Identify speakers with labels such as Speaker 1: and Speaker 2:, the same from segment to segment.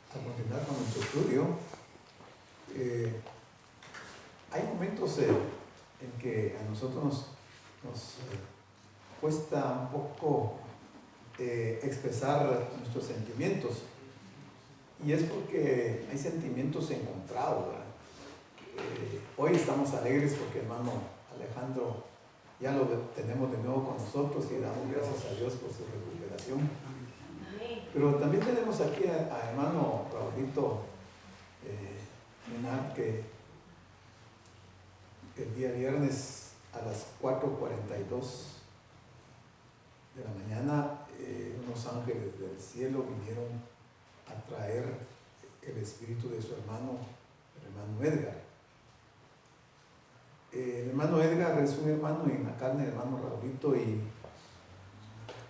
Speaker 1: a continuar con nuestro estudio. Hay momentos en que a nosotros nos cuesta un poco expresar nuestros sentimientos, y es porque hay sentimientos encontrados, ¿verdad? Hoy estamos alegres porque hermano Alejandro ya lo tenemos de nuevo con nosotros y damos gracias a Dios por su recuperación. Pero también tenemos aquí a hermano Raulito Menard, que el día viernes a las 4:42 de la mañana unos ángeles del cielo vinieron a traer el espíritu de su hermano, el hermano Edgar. El hermano Edgar es un hermano en la carne, el hermano Raulito, y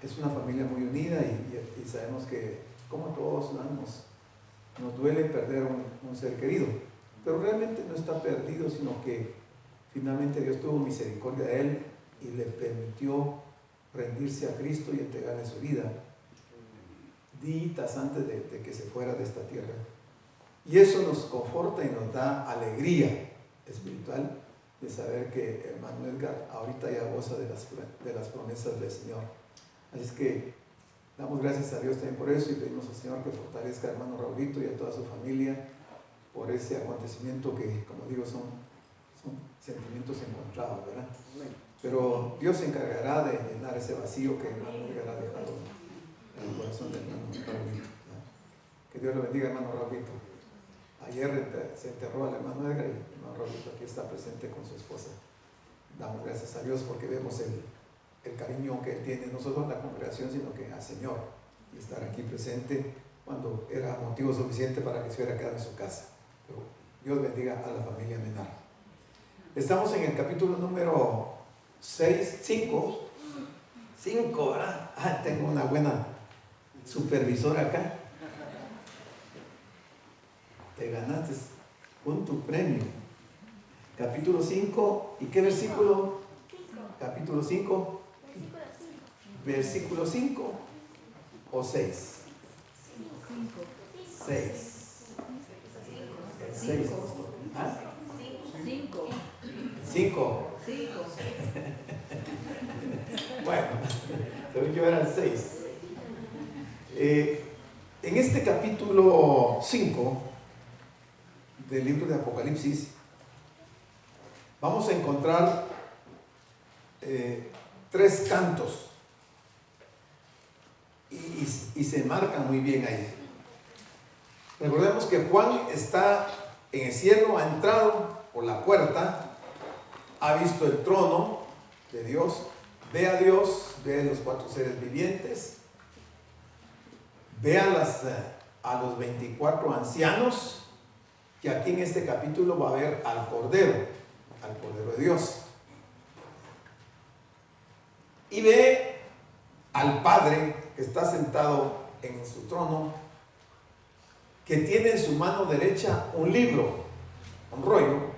Speaker 1: es una familia muy unida, y sabemos que como a todos nos duele perder un ser querido, pero realmente no está perdido, sino que finalmente Dios tuvo misericordia de él y le permitió rendirse a Cristo y entregarle su vida días antes de que se fuera de esta tierra. Y eso nos conforta y nos da alegría espiritual de saber que hermano Edgar ahorita ya goza de las promesas del Señor. Así es que damos gracias a Dios también por eso, y pedimos al Señor que fortalezca a hermano Raulito y a toda su familia por ese acontecimiento que, como digo, son sentimientos encontrados, ¿verdad? Pero Dios se encargará de llenar ese vacío que hermano Edgar ha dejado en el corazón del hermano Raulito, ¿verdad? Que Dios lo bendiga, hermano Raulito. Ayer se enterró al hermano Edgar y el hermano Raulito aquí está presente con su esposa. Damos gracias a Dios porque vemos el cariño que él tiene, no solo a la congregación, sino que al Señor, y estar aquí presente cuando era motivo suficiente para que se hubiera quedado en su casa. Pero Dios bendiga a la familia Menard. Estamos en el capítulo número 5, ¿verdad? Tengo una buena supervisora acá. Te ganaste con tu premio. Capítulo 5, ¿y qué versículo? Capítulo 5, versículo 5 o 6. 6. 6. ¿Ah? 5. Bueno, según yo era el 6. En este capítulo 5 del libro de Apocalipsis vamos a encontrar 3 cantos y se marcan muy bien ahí. Recordemos que Juan está en el cielo, ha entrado por la puerta, ha visto el trono de Dios, ve a Dios, ve a los 4 seres vivientes, ve a los 24 ancianos, que aquí en este capítulo va a ver al Cordero de Dios, y ve al Padre que está sentado en su trono, que tiene en su mano derecha un libro, un rollo,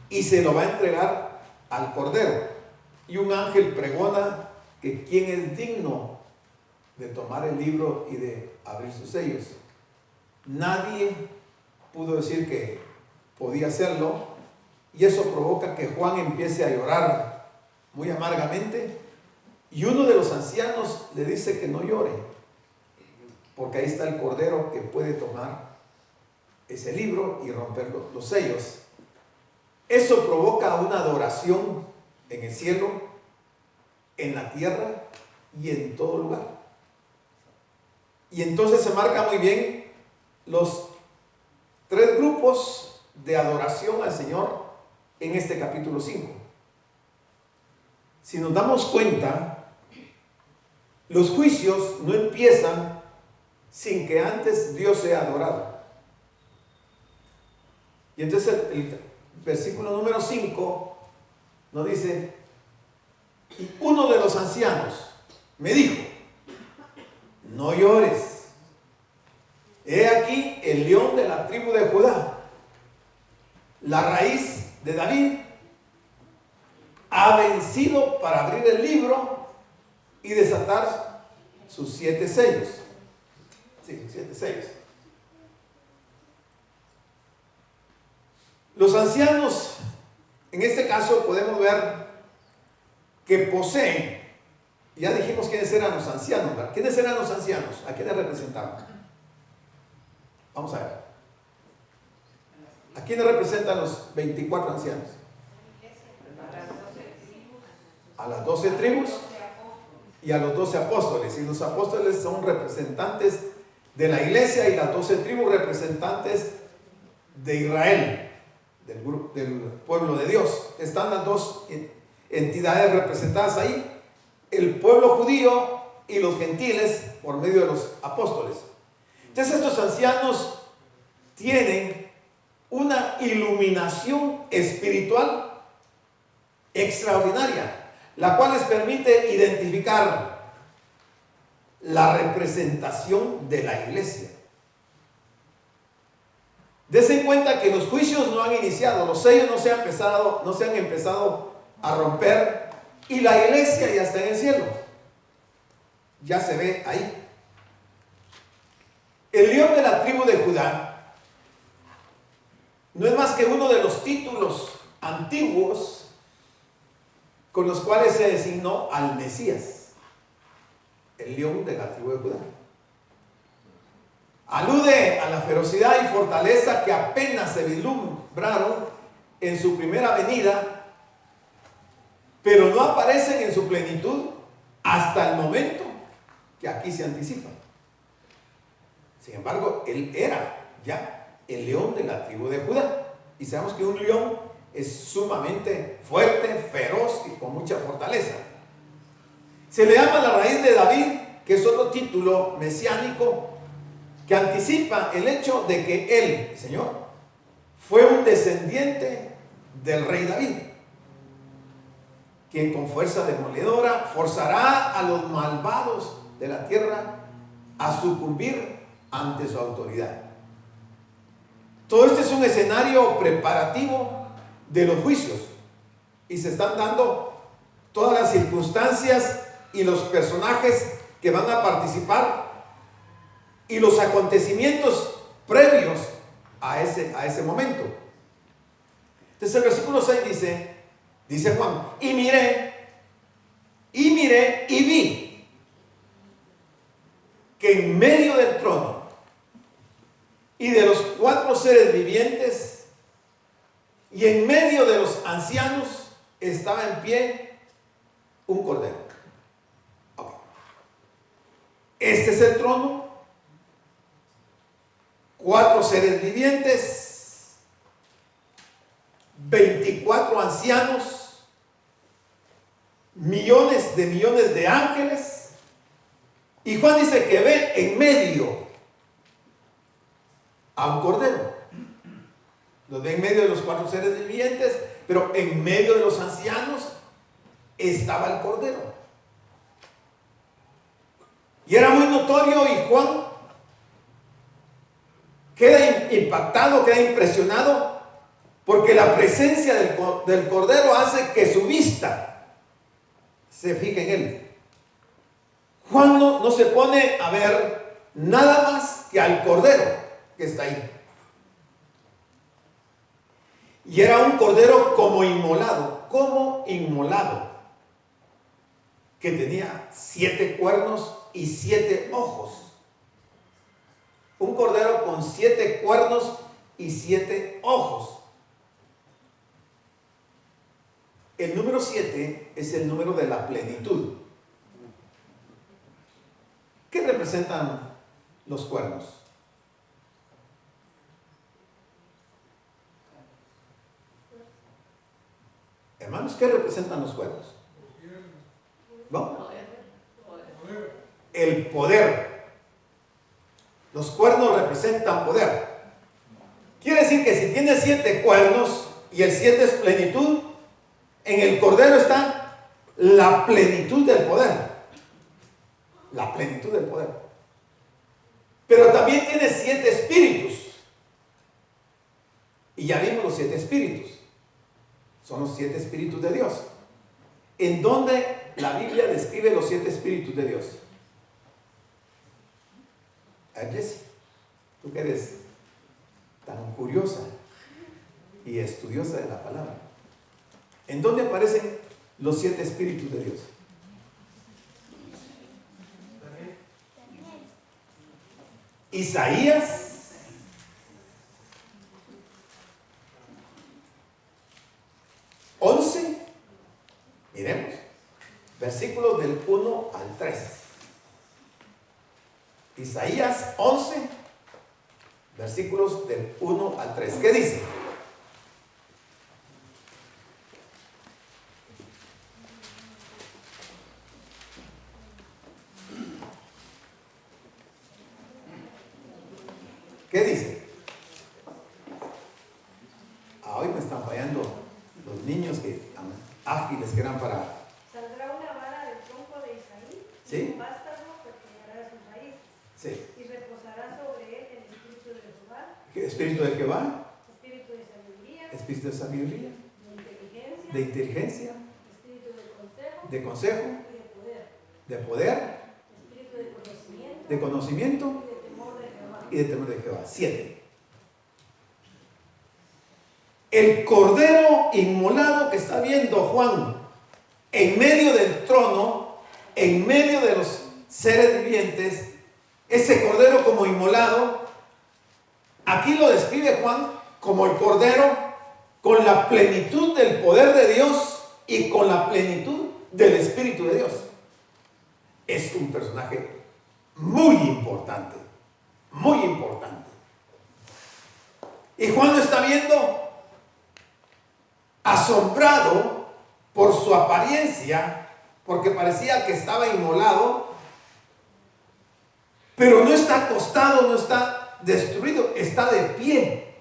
Speaker 1: y se lo va a entregar al Cordero. Y un ángel pregona que quién es digno de tomar el libro y de abrir sus sellos. Nadie pudo decir que podía hacerlo, y eso provoca que Juan empiece a llorar muy amargamente, y uno de los ancianos le dice que no llore, porque ahí está el Cordero que puede tomar ese libro y romper los sellos. Eso provoca una adoración en el cielo, en la tierra y en todo lugar. Y entonces se marca muy bien los 3 grupos de adoración al Señor en este capítulo 5. Si nos damos cuenta, los juicios no empiezan sin que antes Dios sea adorado. Y entonces el versículo número 5 nos dice: y uno de los ancianos me dijo, no llores, he aquí el león de la tribu de Judá, la raíz de David, ha vencido para abrir el libro y desatar sus 7 sellos. Sí, 7 sellos. Los ancianos, en este caso podemos ver que poseen, ya dijimos quiénes eran los ancianos, ¿verdad? ¿Quiénes eran los ancianos? ¿A quiénes representaban? Vamos a ver. ¿A quiénes representan los 24 ancianos? A las 12 tribus y a los 12 apóstoles. Y los apóstoles son representantes de la iglesia y las 12 tribus representantes de Israel, del pueblo de Dios. Están las dos entidades representadas ahí, el pueblo judío y los gentiles por medio de los apóstoles. Entonces estos ancianos tienen una iluminación espiritual extraordinaria, la cual les permite identificar la representación de la iglesia. Desen cuenta que los juicios no han iniciado, los sellos no se han empezado a romper y la iglesia ya está en el cielo. Ya se ve ahí. El león de la tribu de Judá no es más que uno de los títulos antiguos con los cuales se designó al Mesías, el león de la tribu de Judá. Alude a la ferocidad y fortaleza que apenas se vislumbraron en su primera venida, pero no aparecen en su plenitud hasta el momento que aquí se anticipa. Sin embargo, él era ya el león de la tribu de Judá. Y sabemos que un león es sumamente fuerte, feroz y con mucha fortaleza. Se le llama la raíz de David, que es otro título mesiánico que anticipa el hecho de que él, Señor, fue un descendiente del rey David, quien con fuerza demoledora forzará a los malvados de la tierra a sucumbir ante su autoridad. Todo este es un escenario preparativo de los juicios y se están dando todas las circunstancias y los personajes que van a participar y los acontecimientos previos a ese momento. Entonces el versículo 6 dice Juan, y miré y vi que en medio del trono y de los 4 seres vivientes y en medio de los ancianos estaba en pie un cordero. Okay. Este es el trono, 4 seres vivientes, 24 ancianos, millones de ángeles. Y Juan dice que ve en medio a un cordero. Los ve en medio de los 4 seres vivientes, pero en medio de los ancianos estaba el cordero. Y era muy notorio, y Juan queda impactado, queda impresionado, porque la presencia del cordero hace que su vista se fije en él. Juan no se pone a ver nada más que al cordero que está ahí. Y era un cordero como inmolado, que tenía 7 cuernos y 7 ojos. Un cordero con 7 cuernos y 7 ojos. El número 7 es el número de la plenitud. ¿Qué representan los cuernos? Hermanos, ¿qué representan los cuernos? ¿No? El poder. Los cuernos representan poder. Quiere decir que si tiene 7 cuernos y el 7 es plenitud, en el cordero está la plenitud del poder. La plenitud del poder. Pero también tiene 7 espíritus. Y ya vimos los 7 espíritus. Son los 7 espíritus de Dios. ¿En dónde la Biblia describe los 7 espíritus de Dios? A ver, Jessie, tú que eres tan curiosa y estudiosa de la palabra, ¿en dónde aparecen los 7 espíritus de Dios? Isaías 11, miremos, versículos del 1 al 3. Isaías 11, versículos del 1 al 3. ¿Qué dice? ¿Qué dice? Hoy me están fallando los niños que ágiles que eran para...
Speaker 2: Saldrá una vara del tronco de Isaí,
Speaker 1: ¿Sí?
Speaker 2: y un vástago pequeñará sus raíces,
Speaker 1: Sí.
Speaker 2: y reposará sobre él el espíritu de Jehová,
Speaker 1: ¿Qué espíritu de Jehová?
Speaker 2: espíritu de sabiduría,
Speaker 1: Espíritu de sabiduría,
Speaker 2: de inteligencia,
Speaker 1: espíritu
Speaker 2: de consejo
Speaker 1: de poder,
Speaker 2: espíritu de conocimiento,
Speaker 1: de conocimiento
Speaker 2: y de temor de Jehová.
Speaker 1: y de temor de Jehová. 7. El cordero inmolado que está viendo Juan en medio del trono, en medio de los seres vivientes, ese cordero como inmolado, aquí lo describe Juan como el cordero con la plenitud del poder de Dios y con la plenitud del Espíritu de Dios. Es un personaje muy importante, muy importante. Y Juan lo está viendo asombrado por su apariencia, porque parecía que estaba inmolado, pero no está acostado, no está destruido, está de pie.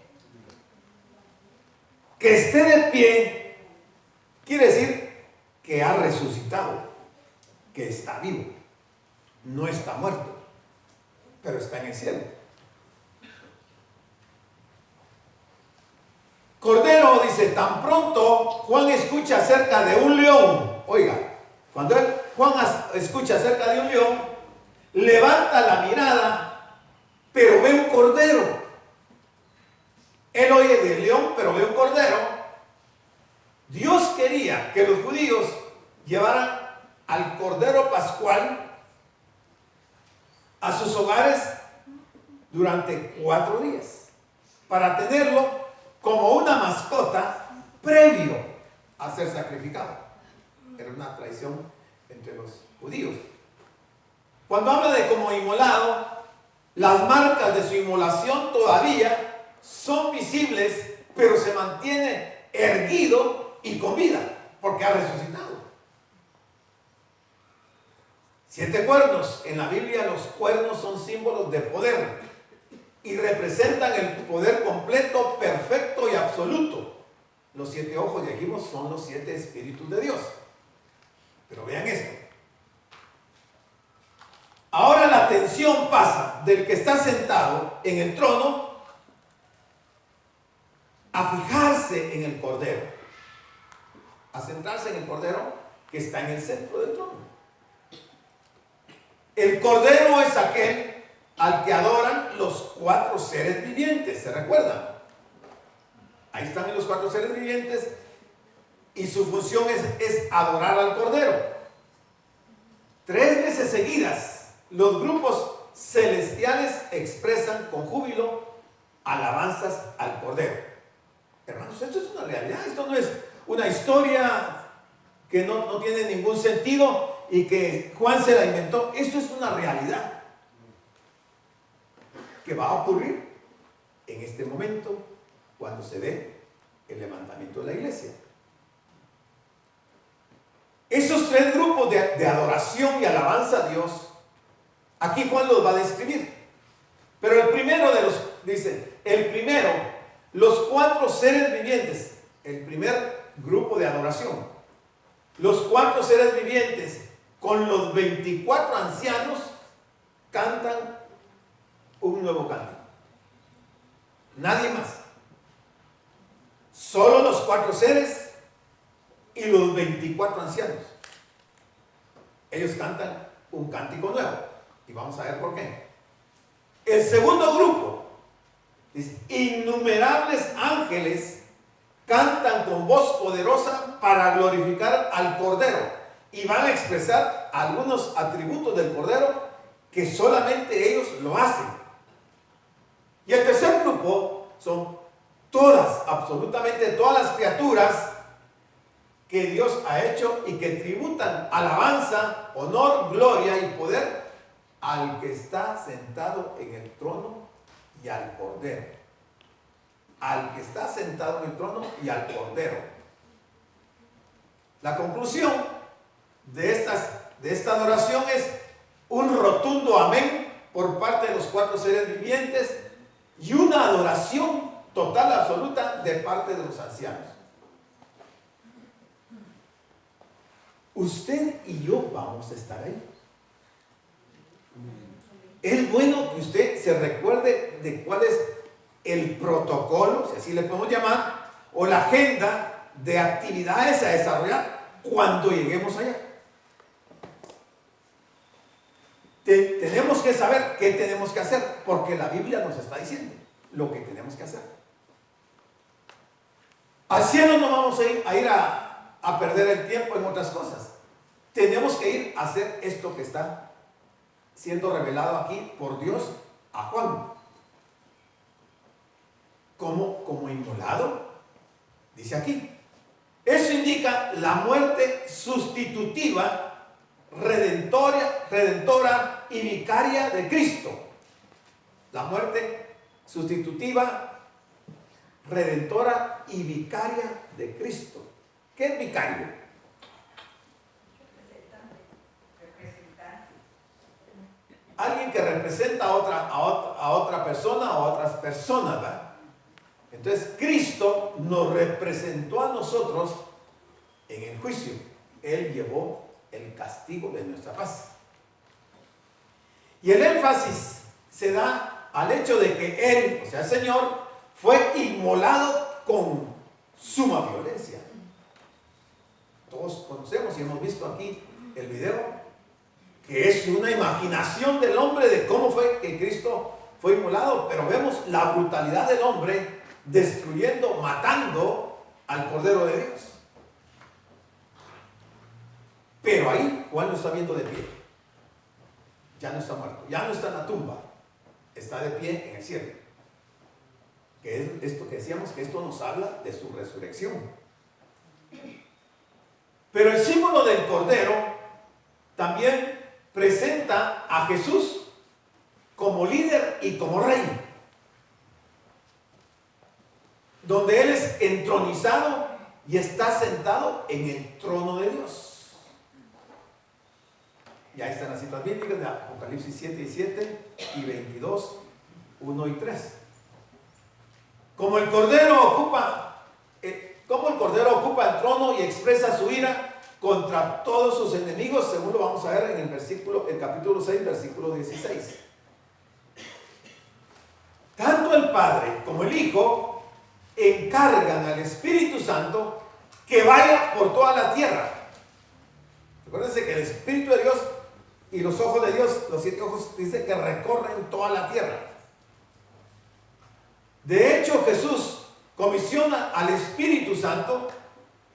Speaker 1: Que esté de pie quiere decir que ha resucitado, que está vivo, no está muerto, pero está en el cielo. Cordero dice, tan pronto Juan escucha acerca de un león. Oiga, cuando Juan escucha acerca de un león, levanta la mirada, pero ve un cordero. Él oye del león, pero ve un cordero. Dios quería que los judíos llevaran al cordero pascual a sus hogares durante 4 días, para tenerlo como una mascota previo a ser sacrificado. Era una tradición entre los judíos. Cuando habla de como inmolado, las marcas de su inmolación todavía son visibles, pero se mantiene erguido y con vida, porque ha resucitado. 7 cuernos. En la Biblia los cuernos son símbolos de poder y representan el poder completo, perfecto y absoluto. Los 7 ojos, ya dijimos, son los 7 espíritus de Dios. Pero vean esto. Ahora la atención pasa del que está sentado en el trono a fijarse en el cordero, a centrarse en el cordero que está en el centro del trono. El cordero es aquel al que adoran los 4 seres vivientes, ¿se recuerdan? Ahí están los 4 seres vivientes y su función es adorar al cordero. 3 veces seguidas, los grupos celestiales expresan con júbilo alabanzas al cordero. Hermanos, esto es una realidad, esto no es una historia que no tiene ningún sentido y que Juan se la inventó. Esto es una realidad que va a ocurrir en este momento cuando se dé el levantamiento de la iglesia. Esos 3 grupos de adoración y alabanza a Dios, aquí Juan los va a describir. Pero el primero de los, dice, el primero, los 4 seres vivientes, el primer grupo de adoración, los 4 seres vivientes con los 24 ancianos cantan un nuevo canto. Nadie más. Solo los 4 seres y los 24 ancianos. Ellos cantan un cántico nuevo. Y vamos a ver por qué.
Speaker 3: El segundo grupo dice: innumerables ángeles cantan con voz poderosa para glorificar al Cordero, y van a expresar algunos atributos del Cordero que solamente ellos lo hacen. Y el tercer grupo son todas, absolutamente todas las criaturas que Dios ha hecho y que tributan alabanza, honor, gloria y poder al que está sentado en el trono y al Cordero. Al que está sentado en el trono y al Cordero. La conclusión de esta adoración es un rotundo amén por parte de los cuatro seres vivientes y una adoración total, absoluta de parte de los ancianos. Usted y yo vamos a estar ahí. Es bueno que usted se recuerde de cuál es el protocolo, si así le podemos llamar, o la agenda de actividades a desarrollar cuando lleguemos allá. Tenemos que saber qué tenemos que hacer, porque la Biblia nos está diciendo lo que tenemos que hacer. Al cielo no vamos a ir a perder el tiempo en otras cosas. Tenemos que ir a hacer esto que está siendo revelado aquí por Dios a Juan. Como inmolado, dice aquí. Eso indica la muerte sustitutiva, redentora y vicaria de Cristo. La muerte sustitutiva, redentora y vicaria de Cristo. ¿Qué es vicario? Alguien que representa a otra persona o a otras personas, ¿verdad? Entonces Cristo nos representó a nosotros en el juicio. Él llevó el castigo de nuestra paz. Y el énfasis se da al hecho de que Él, o sea el Señor, fue inmolado con suma violencia. Todos conocemos y hemos visto aquí el video, que es una imaginación del hombre de cómo fue que Cristo fue inmolado, pero vemos la brutalidad del hombre destruyendo, matando al Cordero de Dios. Pero ahí Juan lo está viendo de pie. Ya no está muerto, ya no está en la tumba, está de pie en el cielo. Que es esto que decíamos, que esto nos habla de su resurrección. Pero el símbolo del Cordero también presenta a Jesús como líder y como rey, donde Él es entronizado y está sentado en el trono de Dios. Y ahí están las citas bíblicas de Apocalipsis 7:17 y 22, 1 y 3. Como el Cordero ocupa el trono y expresa su ira contra todos sus enemigos, según lo vamos a ver en el capítulo 6, versículo 16. Tanto el Padre como el Hijo encargan al Espíritu Santo que vaya por toda la tierra. Recuérdense que el Espíritu de Dios y los ojos de Dios, los 7 ojos, dice que recorren toda la tierra. De hecho, Jesús comisiona al Espíritu Santo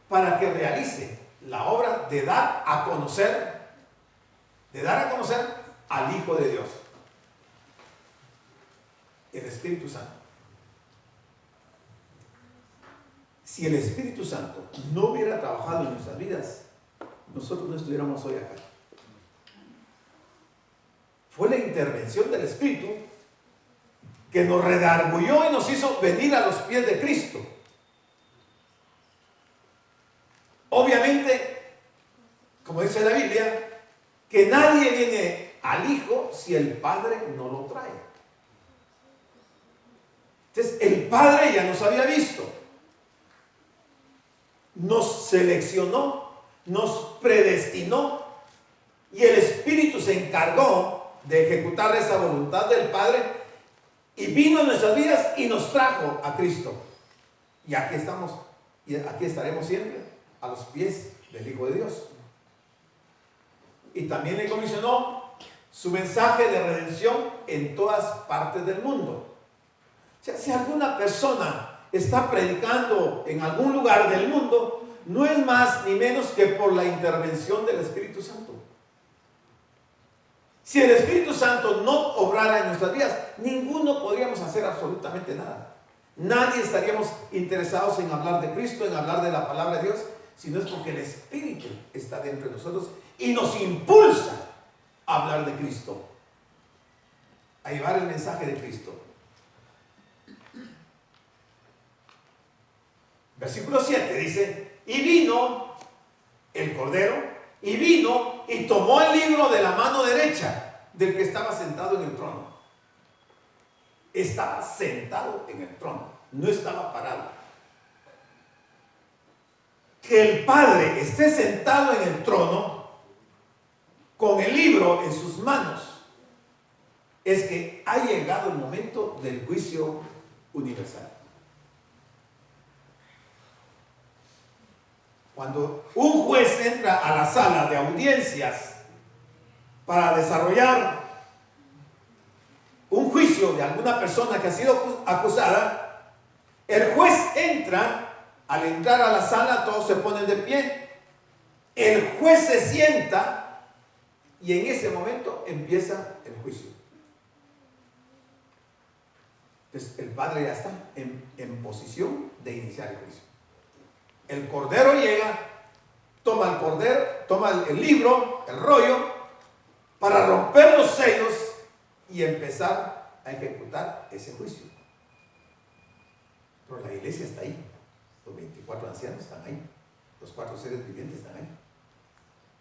Speaker 3: para que realice la obra de dar a conocer al Hijo de Dios, el Espíritu Santo. Si el Espíritu Santo no hubiera trabajado en nuestras vidas, nosotros no estuviéramos hoy acá. Fue la intervención del Espíritu que nos redarguyó y nos hizo venir a los pies de Cristo. Obviamente, como dice la Biblia, que nadie viene al Hijo si el Padre no lo trae. Entonces, el Padre ya nos había visto, nos seleccionó, nos predestinó, y el Espíritu se encargó de ejecutar esa voluntad del Padre y vino a nuestras vidas y nos trajo a Cristo. Y aquí estamos, y aquí estaremos siempre a los pies del Hijo de Dios. Y también le comisionó su mensaje de redención en todas partes del mundo. O sea, si alguna persona está predicando en algún lugar del mundo, no es más ni menos que por la intervención del Espíritu Santo. Si el Espíritu Santo no obrara en nuestras vidas, ninguno podríamos hacer absolutamente nada. Nadie estaríamos interesados en hablar de Cristo, en hablar de la palabra de Dios, sino es porque el Espíritu está dentro de nosotros y nos impulsa a hablar de Cristo, a llevar el mensaje de Cristo. Versículo 7 dice: y vino el Cordero, y vino y tomó el libro de la mano derecha del que estaba sentado en el trono. Estaba sentado en el trono, no estaba parado. Que el Padre esté sentado en el trono con el libro en sus manos es que ha llegado el momento del juicio universal. Cuando un juez entra a la sala de audiencias para desarrollar un juicio de alguna persona que ha sido acusada, el juez entra. Al entrar a la sala, todos se ponen de pie. El juez se sienta y en ese momento empieza el juicio. Entonces, el Padre ya está en posición de iniciar el juicio. El Cordero llega, toma el libro, el rollo, para romper los sellos y empezar a ejecutar ese juicio. Pero la iglesia está ahí. Los 24 ancianos están ahí. Los 4 seres vivientes están ahí.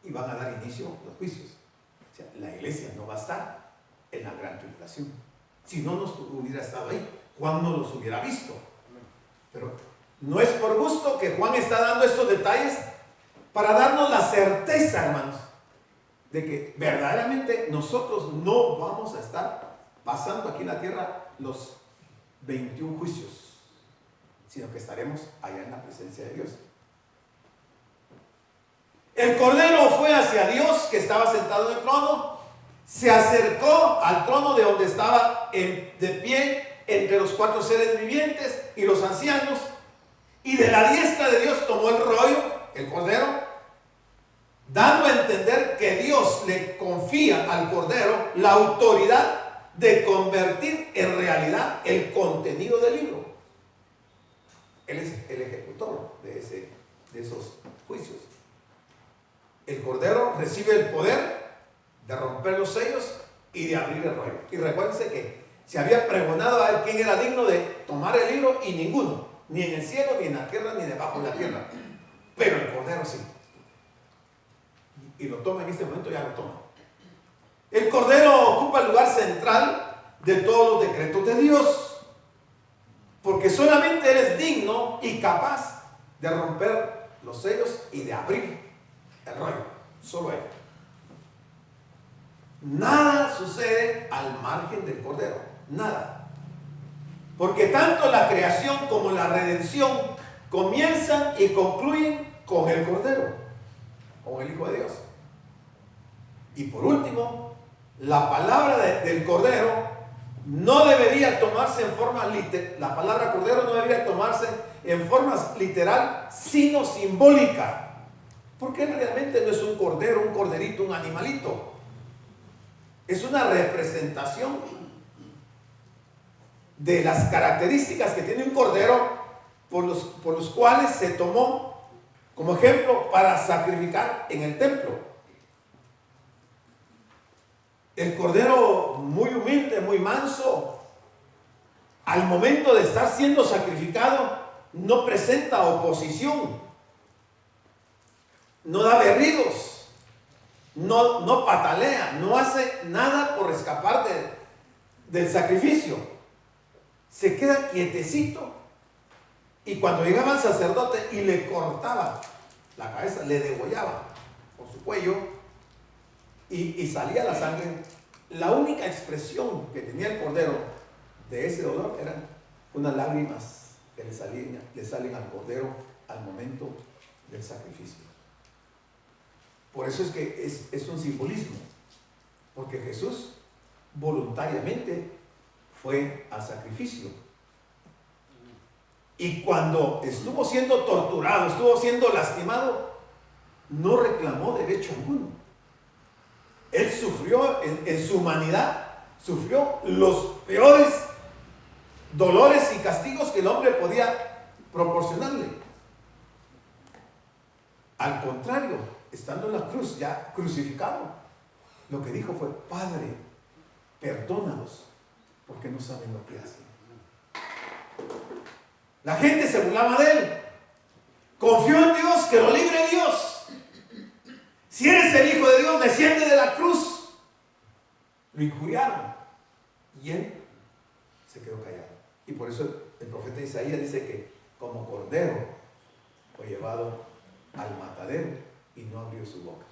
Speaker 3: Y van a dar inicio a los juicios. O sea, la iglesia no va a estar en la gran tribulación. Si no nos hubiera estado ahí, Juan no los hubiera visto. Pero no es por gusto que Juan está dando estos detalles para darnos la certeza, hermanos, de que verdaderamente nosotros no vamos a estar pasando aquí en la tierra los 21 juicios, sino que estaremos allá en la presencia de Dios. El Cordero fue hacia Dios, que estaba sentado en el trono, se acercó al trono de donde estaba de pie entre los 4 seres vivientes y los ancianos, y de la diestra de Dios tomó el rollo, el Cordero, dando a entender que Dios le confía al Cordero la autoridad de convertir en realidad el contenido del libro. Él es el ejecutor de esos juicios. El Cordero recibe el poder de romper los sellos y de abrir el rollo. Y recuérdense que se había pregonado a él quién era digno de tomar el libro y ninguno, ni en el cielo, ni en la tierra, ni debajo de la tierra. Pero el Cordero sí. Y lo toma en este momento, ya lo toma. El Cordero ocupa el lugar central de todos los decretos de Dios. Porque solamente Él es digno y capaz de romper los sellos y de abrir el rollo. Solo Él. Nada sucede al margen del Cordero. Nada. Porque tanto la creación como la redención comienzan y concluyen con el Cordero, con el Hijo de Dios. Y por último, la palabra del Cordero no debería tomarse en forma literal. La palabra Cordero no debería tomarse en forma literal, sino simbólica. Porque él realmente no es un cordero, un corderito, un animalito. Es una representación de las características que tiene un cordero por los cuales se tomó como ejemplo para sacrificar en el templo. El cordero muy humilde, muy manso, al momento de estar siendo sacrificado, no presenta oposición, no da berridos, no patalea, no hace nada por escapar del sacrificio. Se queda quietecito, y cuando llegaba el sacerdote y le cortaba la cabeza, le degollaba por su cuello, y salía la sangre, la única expresión que tenía el Cordero de ese dolor eran unas lágrimas que le salen al Cordero al momento del sacrificio. Por eso es que es un simbolismo. porque Jesús voluntariamente fue al sacrificio. Y cuando estuvo siendo torturado, estuvo siendo lastimado, no reclamó derecho alguno. Él sufrió en su humanidad, sufrió los peores dolores y castigos que el hombre podía proporcionarle. Al contrario, estando en la cruz, ya crucificado, lo que dijo fue: Padre, perdónalos, porque no saben lo que hacen. La gente se burlaba de él. Confió en Dios, que lo libre Dios. Si eres el Hijo de Dios, desciende de la cruz. Lo injuriaron y él se quedó callado. Y por eso el profeta Isaías dice que como cordero fue llevado al matadero y no abrió su boca.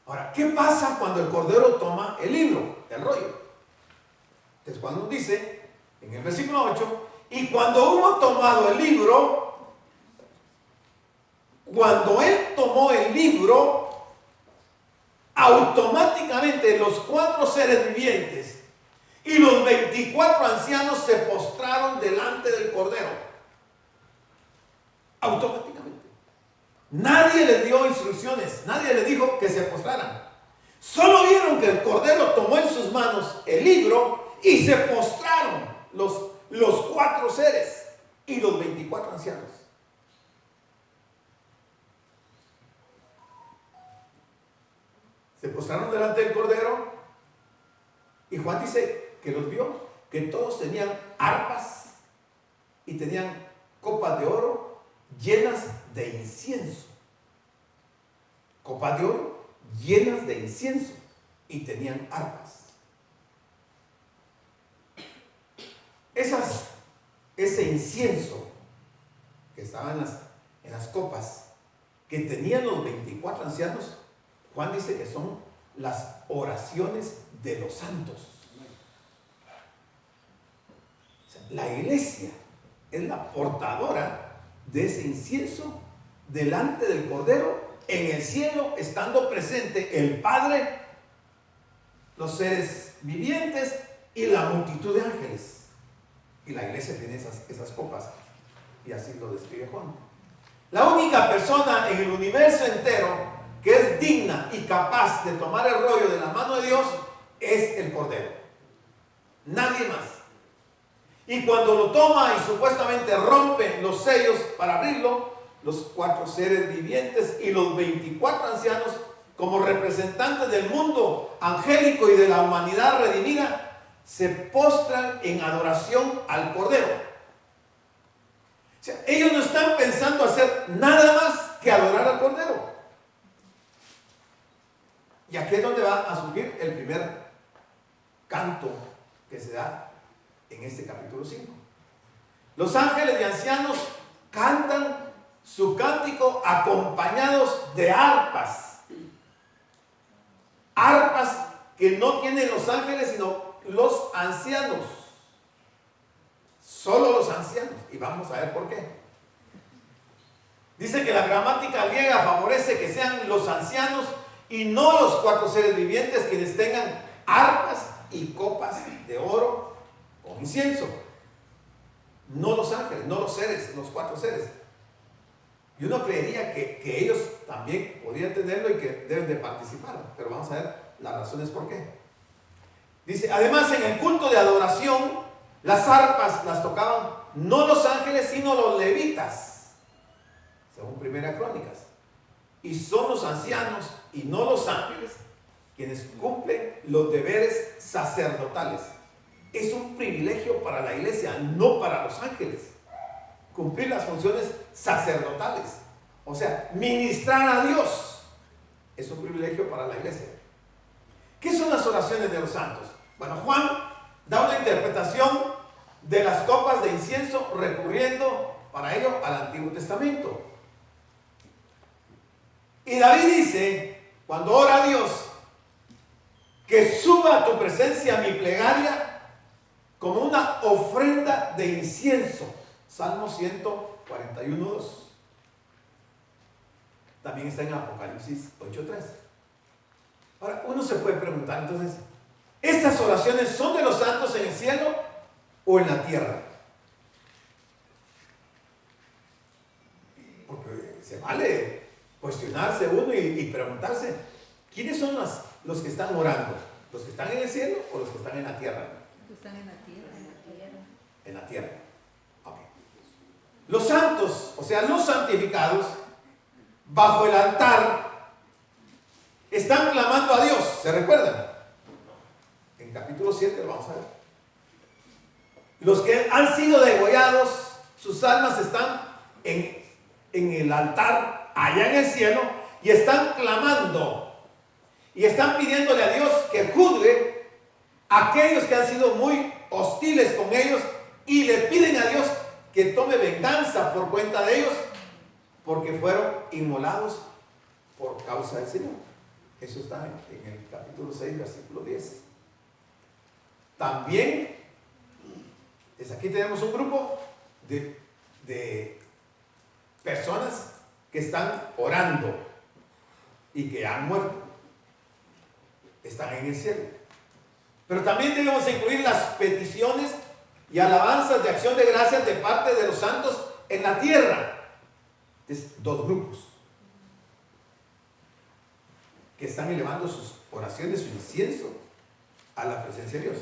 Speaker 3: Ahora, ¿qué pasa cuando el cordero toma el libro, el rollo? Entonces, cuando dice en el versículo 8, y cuando hubo tomado el libro, cuando él tomó el libro, automáticamente los 4 seres vivientes y los 24 ancianos se postraron delante del cordero. Automáticamente. Nadie les dio instrucciones, nadie les dijo que se postraran. Solo vieron que el cordero tomó en sus manos el libro y se postraron los 4 seres y los 24 ancianos. Se postraron delante del cordero y Juan dice que los vio, que todos tenían arpas y tenían copas de oro llenas de incienso. Copas de oro llenas de incienso y tenían arpas. Ese incienso que estaba en las copas que tenían los 24 ancianos, Juan dice que son las oraciones de los santos. O sea, la iglesia es la portadora de ese incienso delante del Cordero, en el cielo, estando presente el Padre, los seres vivientes y la multitud de ángeles. Y la iglesia tiene esas copas, y así lo describe Juan. La única persona en el universo entero que es digna y capaz de tomar el rollo de la mano de Dios es el Cordero. Nadie más. Y cuando lo toma y supuestamente rompe los sellos para abrirlo, los 4 seres vivientes y los 24 ancianos, como representantes del mundo angélico y de la humanidad redimida, se postran en adoración al Cordero. O sea, ellos no están pensando hacer nada más que adorar al Cordero. Y aquí es donde va a surgir el primer canto que se da en este capítulo 5. Los ángeles y ancianos cantan su cántico acompañados de arpas. Arpas que no tienen los ángeles, sino los ancianos. Solo los ancianos. Y vamos a ver por qué. Dice que la gramática griega favorece que sean los ancianos y no los 4 seres vivientes quienes tengan arpas y copas de oro con incienso. No los ángeles, no los seres, los 4 seres. Y uno creería que ellos también podrían tenerlo y que deben de participar. Pero vamos a ver las razones por qué. Dice, además en el culto de adoración, las arpas las tocaban no los ángeles, sino los levitas, según Primera Crónicas. Y son los ancianos y no los ángeles quienes cumplen los deberes sacerdotales. Es un privilegio para la iglesia, no para los ángeles, cumplir las funciones sacerdotales. O sea, ministrar a Dios es un privilegio para la iglesia. ¿Qué son las oraciones de los santos? Bueno, Juan da una interpretación de las copas de incienso recurriendo para ello al Antiguo Testamento. Y David dice, cuando ora a Dios, que suba a tu presencia mi plegaria como una ofrenda de incienso. Salmo 141:2. También está en Apocalipsis 8:3. Ahora, uno se puede preguntar, entonces, ¿estas oraciones son de los santos en el cielo o en la tierra? Porque se vale cuestionarse uno y preguntarse, ¿quiénes son los que están orando? ¿Los que están en el cielo o los que están en la tierra?
Speaker 4: Los que están en la tierra.
Speaker 3: En la tierra. Ok. Los santos, o sea, los santificados, bajo el altar, están clamando a Dios. ¿Se recuerdan? En capítulo 7 lo vamos a ver. Los que han sido degollados, sus almas están en el altar, allá en el cielo, y están clamando. Y están pidiéndole a Dios que juzgue a aquellos que han sido muy hostiles con ellos, y le piden a Dios que tome venganza por cuenta de ellos, porque fueron inmolados por causa del Señor. Eso está en el capítulo 6, versículo 10. También, aquí tenemos un grupo de personas que están orando y que han muerto. Están en el cielo. Pero también debemos incluir las peticiones y alabanzas de acción de gracias de parte de los santos en la tierra. Es dos grupos que están elevando sus oraciones, su incienso a la presencia de Dios.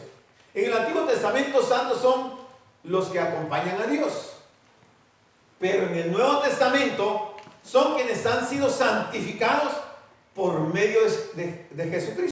Speaker 3: En el Antiguo Testamento, santos son los que acompañan a Dios, pero en el Nuevo Testamento son quienes han sido santificados por medio de Jesucristo.